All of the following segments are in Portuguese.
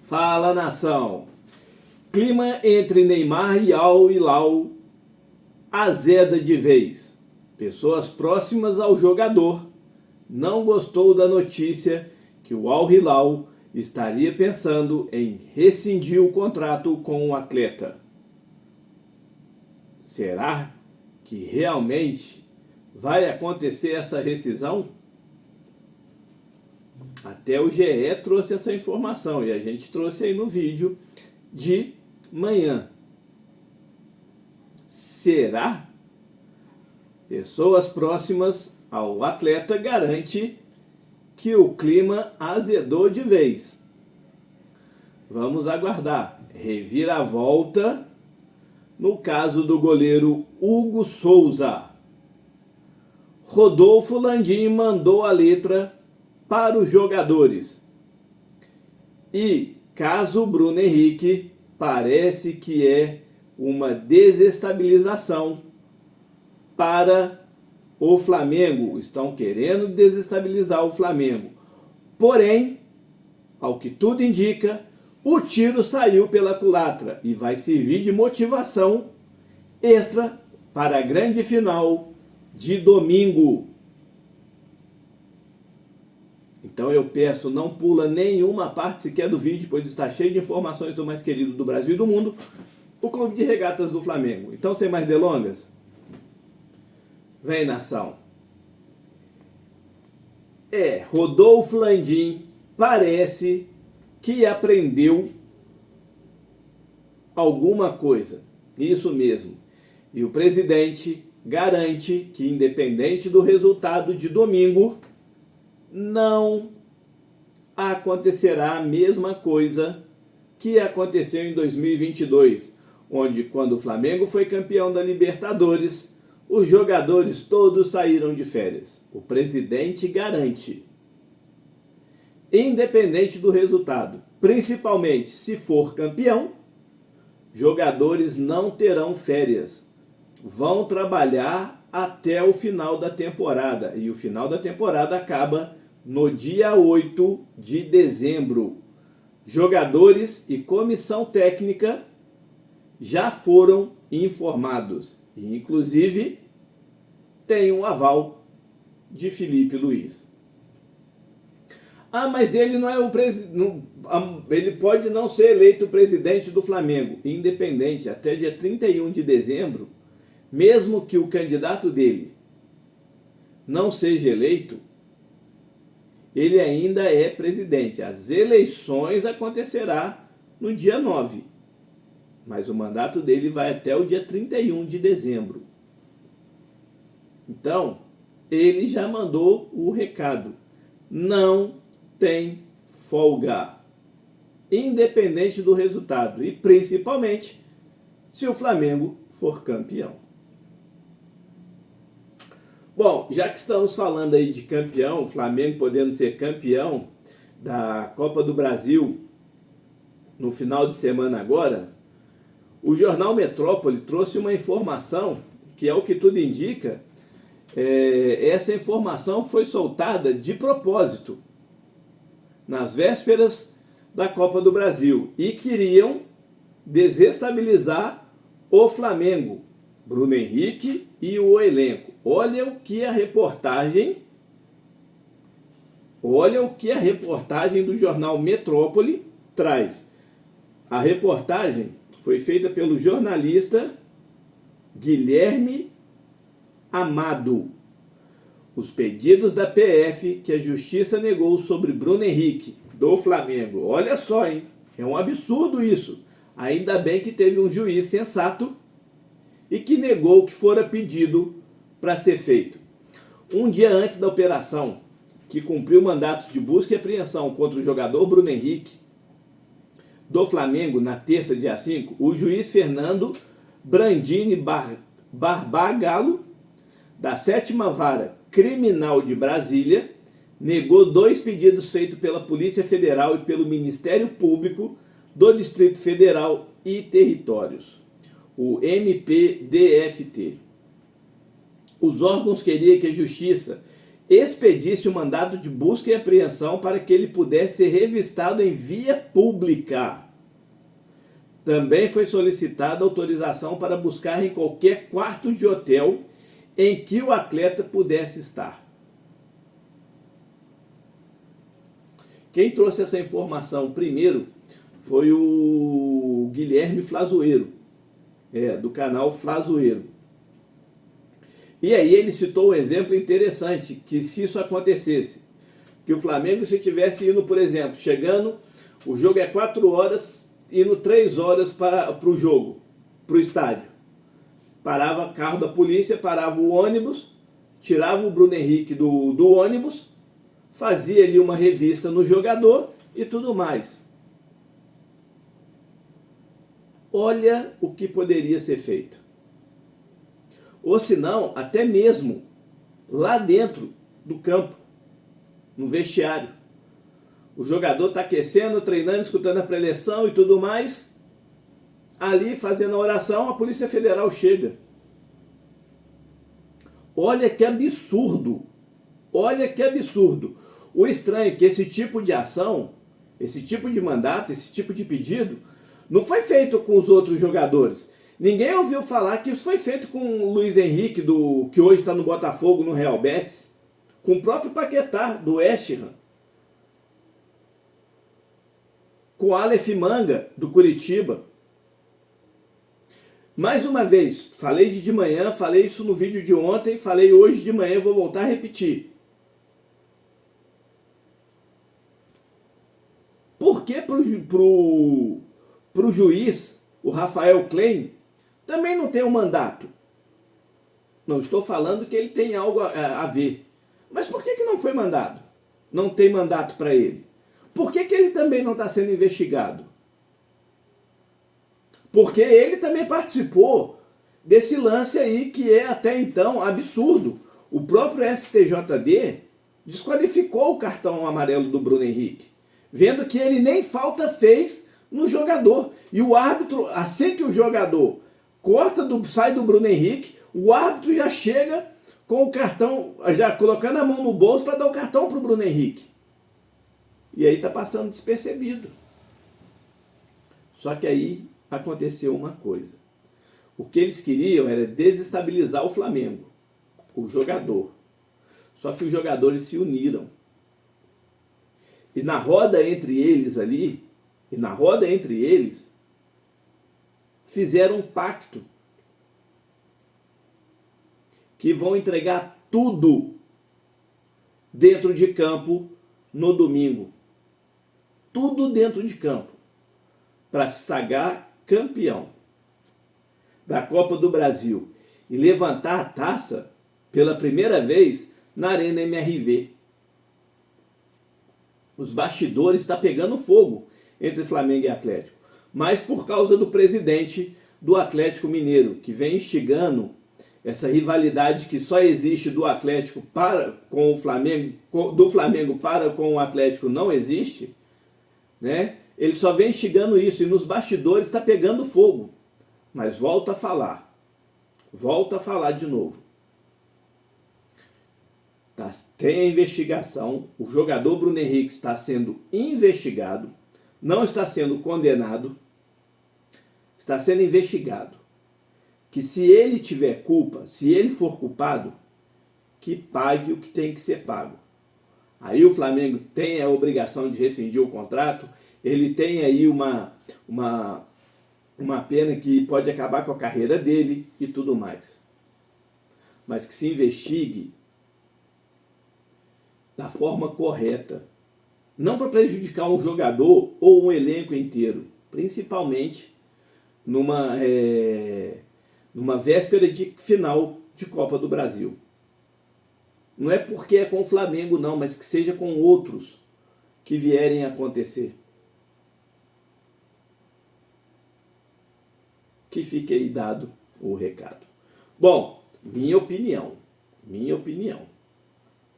Fala, nação! Clima entre Neymar e Al Hilal azeda de vez. Pessoas próximas ao jogador não gostou da notícia que o Al Hilal estaria pensando em rescindir o contrato com o atleta. Será que realmente vai acontecer essa rescisão? Até o GE trouxe essa informação e a gente trouxe aí no vídeo de manhã. Será? Pessoas próximas ao atleta garante que o clima azedou de vez. Vamos aguardar. Reviravolta no caso do goleiro Hugo Souza. Rodolfo Landim mandou a letra para os jogadores. E caso Bruno Henrique, parece que é uma desestabilização para o Flamengo. Estão querendo desestabilizar o Flamengo. Porém, ao que tudo indica, o tiro saiu pela culatra e vai servir de motivação extra para a grande final de domingo. Então eu peço, não pula nenhuma parte sequer do vídeo, pois está cheio de informações do mais querido do Brasil e do mundo, o Clube de Regatas do Flamengo. Então, sem mais delongas, vem, nação. Rodolfo Landim parece que aprendeu alguma coisa. Isso mesmo. E o presidente garante que, independente do resultado de domingo, não acontecerá a mesma coisa que aconteceu em 2022, onde, quando o Flamengo foi campeão da Libertadores, os jogadores todos saíram de férias. O presidente garante, independente do resultado, principalmente se for campeão, jogadores não terão férias. Vão trabalhar até o final da temporada. E o final da temporada acaba no dia 8 de dezembro. Jogadores e comissão técnica já foram informados. E, inclusive, tem um aval de Felipe Luiz. Mas ele não é o presidente. Ele pode não ser eleito presidente do Flamengo, independente, até dia 31 de dezembro, mesmo que o candidato dele não seja eleito, ele ainda é presidente. As eleições acontecerá no dia 9, mas o mandato dele vai até o dia 31 de dezembro. Então, ele já mandou o recado. Não tem folga, independente do resultado, e principalmente se o Flamengo for campeão. Bom, já que estamos falando aí de campeão, o Flamengo podendo ser campeão da Copa do Brasil no final de semana agora, o jornal Metrópole trouxe uma informação que, é o que tudo indica, essa informação foi soltada de propósito nas vésperas da Copa do Brasil e queriam desestabilizar o Flamengo, Bruno Henrique e o elenco. Olha o que a reportagem do jornal Metrópole traz. A reportagem foi feita pelo jornalista Guilherme Amado. Os pedidos da PF que a Justiça negou sobre Bruno Henrique, do Flamengo. Olha só, hein? É um absurdo isso. Ainda bem que teve um juiz sensato e que negou o que fora pedido para ser feito. Um dia antes da operação, que cumpriu mandatos de busca e apreensão contra o jogador Bruno Henrique, do Flamengo, na terça, dia 5, o juiz Fernando Brandini Barbagallo, da 7ª Vara Criminal de Brasília, negou 2 pedidos feitos pela Polícia Federal e pelo Ministério Público do Distrito Federal e Territórios, o MPDFT. Os órgãos queriam que a Justiça expedisse o mandado de busca e apreensão para que ele pudesse ser revistado em via pública. Também foi solicitada autorização para buscar em qualquer quarto de hotel em que o atleta pudesse estar. Quem trouxe essa informação primeiro foi o Guilherme Flazoeiro, do canal Flazoeiro. E aí ele citou um exemplo interessante, que se isso acontecesse, que o Flamengo, se tivesse indo, por exemplo, chegando, o jogo é 4 horas, indo 3 horas para o jogo, para o estádio. Parava o carro da polícia, parava o ônibus, tirava o Bruno Henrique do ônibus, fazia ali uma revista no jogador e tudo mais. Olha o que poderia ser feito. Ou se não, até mesmo lá dentro do campo, no vestiário. O jogador está aquecendo, treinando, escutando a preleção e tudo mais. Ali, fazendo a oração, a Polícia Federal chega. Olha que absurdo. Olha que absurdo. O estranho é que esse tipo de ação, esse tipo de mandato, esse tipo de pedido, não foi feito com os outros jogadores. Ninguém ouviu falar que isso foi feito com o Luiz Henrique, que hoje está no Botafogo, no Real Betis, com o próprio Paquetá, do West Ham, com o Aleph Manga, do Curitiba. Mais uma vez, falei de manhã, falei isso no vídeo de ontem, falei hoje de manhã, vou voltar a repetir. Por que pro juiz, o Rafael Klein, também não tem um mandato? Não estou falando que ele tem algo a ver. Mas por que não foi mandado? Não tem mandato para ele. Por que ele também não está sendo investigado? Porque ele também participou desse lance aí que é até então absurdo. O próprio STJD desqualificou o cartão amarelo do Bruno Henrique, vendo que ele nem falta fez no jogador. E o árbitro, assim que o jogador sai do Bruno Henrique, o árbitro já chega com o cartão, já colocando a mão no bolso para dar o cartão para o Bruno Henrique. E aí está passando despercebido. Só que aí aconteceu uma coisa. O que eles queriam era desestabilizar o Flamengo, o jogador. Só que os jogadores se uniram. E na roda entre eles ali, fizeram um pacto que vão entregar tudo dentro de campo no domingo. Tudo dentro de campo. Para se sagrar campeão da Copa do Brasil e levantar a taça pela primeira vez na Arena MRV. Os bastidores estão pegando fogo entre Flamengo e Atlético, mas por causa do presidente do Atlético Mineiro, que vem instigando essa rivalidade que só existe do Atlético para com o Flamengo, do Flamengo para com o Atlético não existe, né? Ele só vem instigando isso e nos bastidores está pegando fogo. Mas volta a falar de novo. Tem a investigação, o jogador Bruno Henrique está sendo investigado, não está sendo condenado, está sendo investigado. Que se ele tiver culpa, se ele for culpado, que pague o que tem que ser pago. Aí o Flamengo tem a obrigação de rescindir o contrato, ele tem aí uma pena que pode acabar com a carreira dele e tudo mais. Mas que se investigue da forma correta. Não para prejudicar um jogador ou um elenco inteiro. Principalmente numa véspera de final de Copa do Brasil. Não é porque é com o Flamengo não, mas que seja com outros que vierem a acontecer. Que fique aí dado o recado. Bom, minha opinião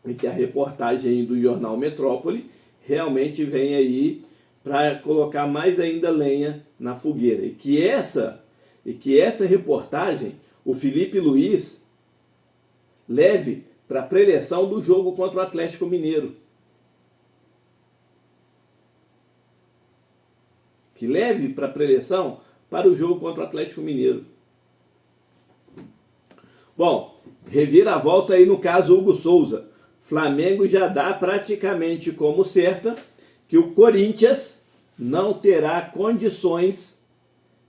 é que a reportagem do jornal Metrópole realmente vem aí para colocar mais ainda lenha na fogueira. E que essa reportagem, o Felipe Luiz leve para a preleção do jogo contra o Atlético Mineiro. Que leve para a preleção para o jogo contra o Atlético Mineiro. Bom, reviravolta aí no caso Hugo Souza. Flamengo já dá praticamente como certa que o Corinthians não terá condições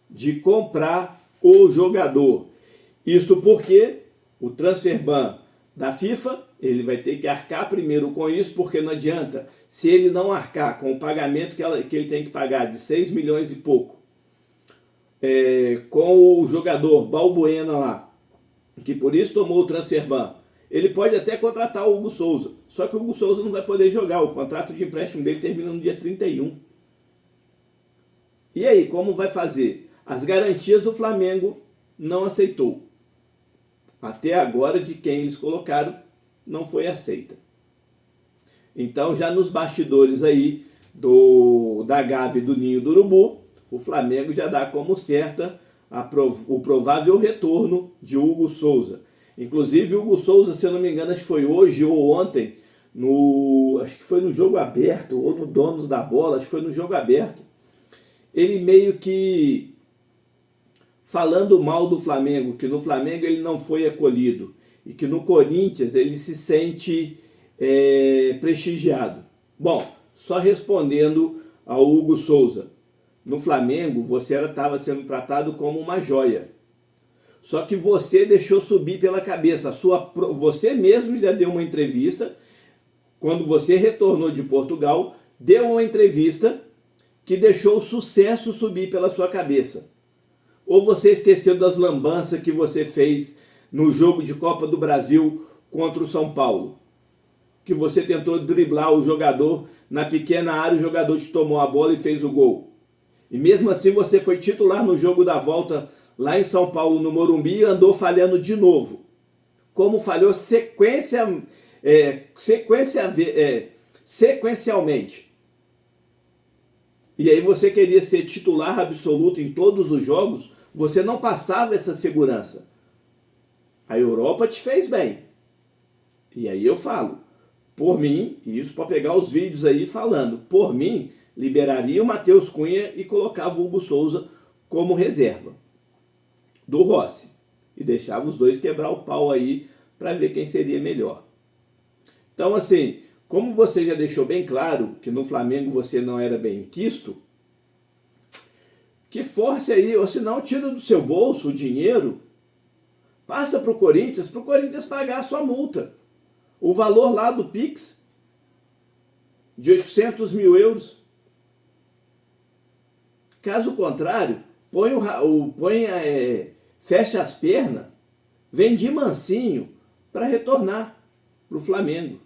de comprar o jogador. Isto porque o transfer ban da FIFA, ele vai ter que arcar primeiro com isso, porque não adianta, se ele não arcar com o pagamento que ele tem que pagar de 6 milhões e pouco, com o jogador Balbuena lá, que por isso tomou o transfer ban, ele pode até contratar o Hugo Souza, só que o Hugo Souza não vai poder jogar, o contrato de empréstimo dele termina no dia 31. E aí, como vai fazer? As garantias do Flamengo não aceitou. Até agora, de quem eles colocaram, não foi aceita. Então, já nos bastidores aí da Gávea e do Ninho do Urubu, o Flamengo já dá como certa o provável retorno de Hugo Souza. Inclusive, o Hugo Souza, se eu não me engano, acho que foi hoje ou ontem, acho que foi no Jogo Aberto, ou no Donos da Bola, acho que foi no Jogo Aberto, ele meio que falando mal do Flamengo, que no Flamengo ele não foi acolhido e que no Corinthians ele se sente prestigiado. Bom, só respondendo ao Hugo Souza, no Flamengo você estava sendo tratado como uma joia, só que você deixou subir pela cabeça, você mesmo já deu uma entrevista, quando você retornou de Portugal, deu uma entrevista que deixou o sucesso subir pela sua cabeça. Ou você esqueceu das lambanças que você fez no jogo de Copa do Brasil contra o São Paulo? Que você tentou driblar o jogador na pequena área, o jogador te tomou a bola e fez o gol. E mesmo assim você foi titular no jogo da volta lá em São Paulo, no Morumbi, e andou falhando de novo. Como falhou sequencialmente. E aí você queria ser titular absoluto em todos os jogos, você não passava essa segurança. A Europa te fez bem. E aí eu falo, por mim, e isso para pegar os vídeos aí falando, por mim, liberaria o Matheus Cunha e colocava o Hugo Souza como reserva do Rossi. E deixava os dois quebrar o pau aí para ver quem seria melhor. Então assim, como você já deixou bem claro que no Flamengo você não era bem quisto, que force aí, ou se não, tira do seu bolso o dinheiro, passa para o Corinthians pagar a sua multa. O valor lá do Pix, de 800 mil euros. Caso contrário, fecha as pernas, vem de mansinho para retornar para o Flamengo.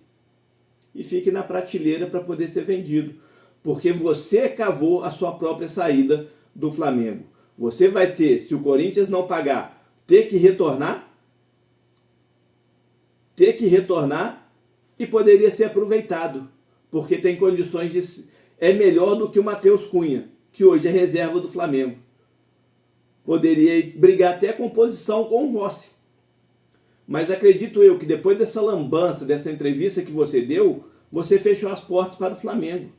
E fique na prateleira para poder ser vendido. Porque você cavou a sua própria saída do Flamengo. Você vai ter, se o Corinthians não pagar, ter que retornar e poderia ser aproveitado. Porque tem condições de... É melhor do que o Matheus Cunha, que hoje é reserva do Flamengo. Poderia brigar até com posição com o Rossi. Mas acredito eu que depois dessa lambança, dessa entrevista que você deu, você fechou as portas para o Flamengo.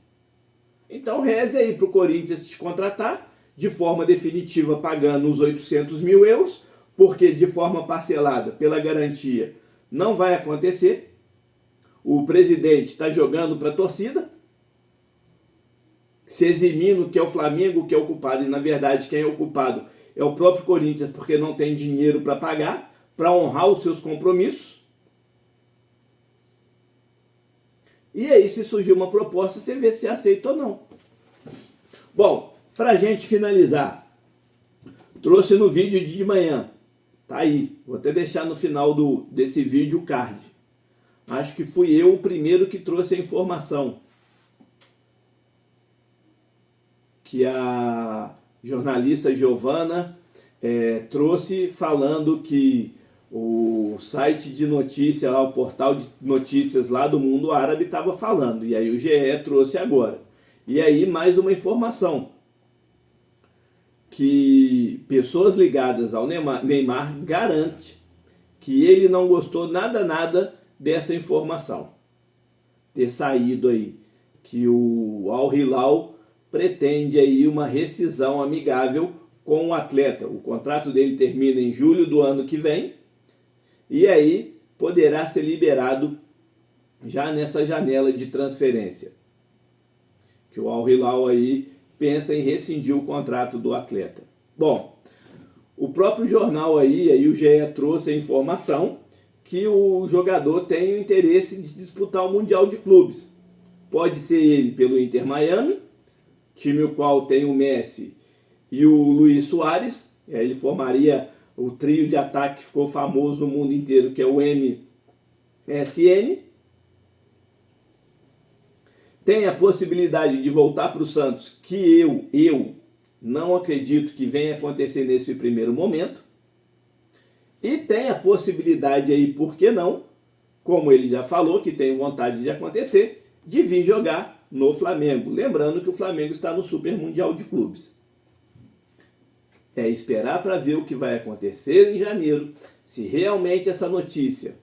Então reze aí para o Corinthians te contratar de forma definitiva, pagando os 800 mil euros, porque de forma parcelada, pela garantia, não vai acontecer. O presidente está jogando para a torcida, se eximindo que é o Flamengo que é o culpado, e na verdade quem é o culpado é o próprio Corinthians, porque não tem dinheiro para pagar, para honrar os seus compromissos. E aí, se surgir uma proposta, você vê se aceita ou não. Bom, para a gente finalizar, trouxe no vídeo de manhã, tá aí, vou até deixar no final desse vídeo o card. Acho que fui eu o primeiro que trouxe a informação que a jornalista Giovana trouxe, falando que o site de notícia lá, o portal de notícias lá do mundo árabe estava falando, e aí o GE trouxe agora. E aí mais uma informação, que pessoas ligadas ao Neymar garante que ele não gostou nada dessa informação ter saído aí, que o Al Hilal pretende aí uma rescisão amigável com o atleta. O contrato dele termina em julho do ano que vem e aí poderá ser liberado já nessa janela de transferência. Que o Al Hilal aí pensa em rescindir o contrato do atleta. Bom, o próprio jornal aí o GE trouxe a informação que o jogador tem o interesse de disputar o Mundial de Clubes. Pode ser ele pelo Inter Miami, time o qual tem o Messi e o Luis Suárez. Ele formaria o trio de ataque que ficou famoso no mundo inteiro, que é o MSN. Tem a possibilidade de voltar para o Santos, que eu não acredito que venha acontecer nesse primeiro momento. E tem a possibilidade aí, por que não, como ele já falou, que tem vontade de acontecer, de vir jogar no Flamengo. Lembrando que o Flamengo está no Super Mundial de Clubes. É esperar para ver o que vai acontecer em janeiro, se realmente essa notícia,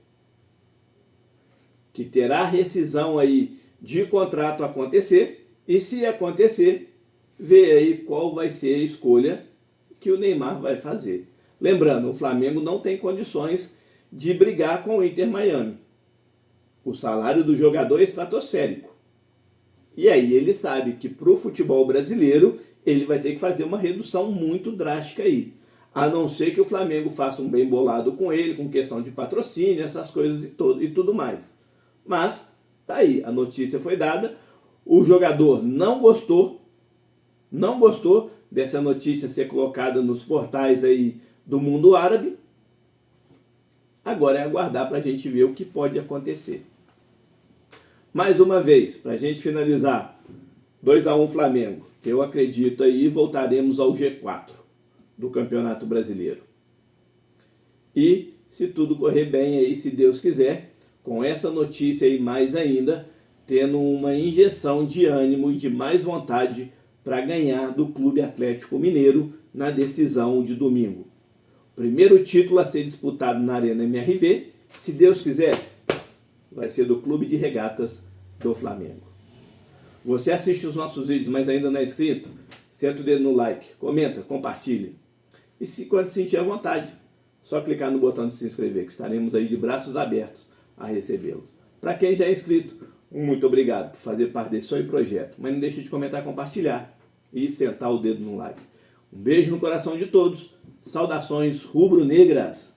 que terá rescisão aí de contrato acontecer, e se acontecer, ver aí qual vai ser a escolha que o Neymar vai fazer. Lembrando, o Flamengo não tem condições de brigar com o Inter Miami. O salário do jogador é estratosférico. E aí ele sabe que para o futebol brasileiro ele vai ter que fazer uma redução muito drástica aí. A não ser que o Flamengo faça um bem bolado com ele, com questão de patrocínio, essas coisas e tudo mais. Mas, tá aí, a notícia foi dada, o jogador não gostou dessa notícia ser colocada nos portais aí do mundo árabe. Agora é aguardar para a gente ver o que pode acontecer. Mais uma vez, para a gente finalizar, 2-1 Flamengo. Eu acredito aí voltaremos ao G4 do Campeonato Brasileiro. E se tudo correr bem aí, se Deus quiser, com essa notícia aí mais ainda, tendo uma injeção de ânimo e de mais vontade para ganhar do Clube Atlético Mineiro na decisão de domingo. Primeiro título a ser disputado na Arena MRV, se Deus quiser, vai ser do Clube de Regatas do Flamengo. Você assiste os nossos vídeos, mas ainda não é inscrito? Senta o dedo no like, comenta, compartilha. E se quando sentir à vontade, só clicar no botão de se inscrever, que estaremos aí de braços abertos a recebê-los. Para quem já é inscrito, muito obrigado por fazer parte desse sonho e projeto. Mas não deixe de comentar, compartilhar e sentar o dedo no like. Um beijo no coração de todos. Saudações rubro-negras.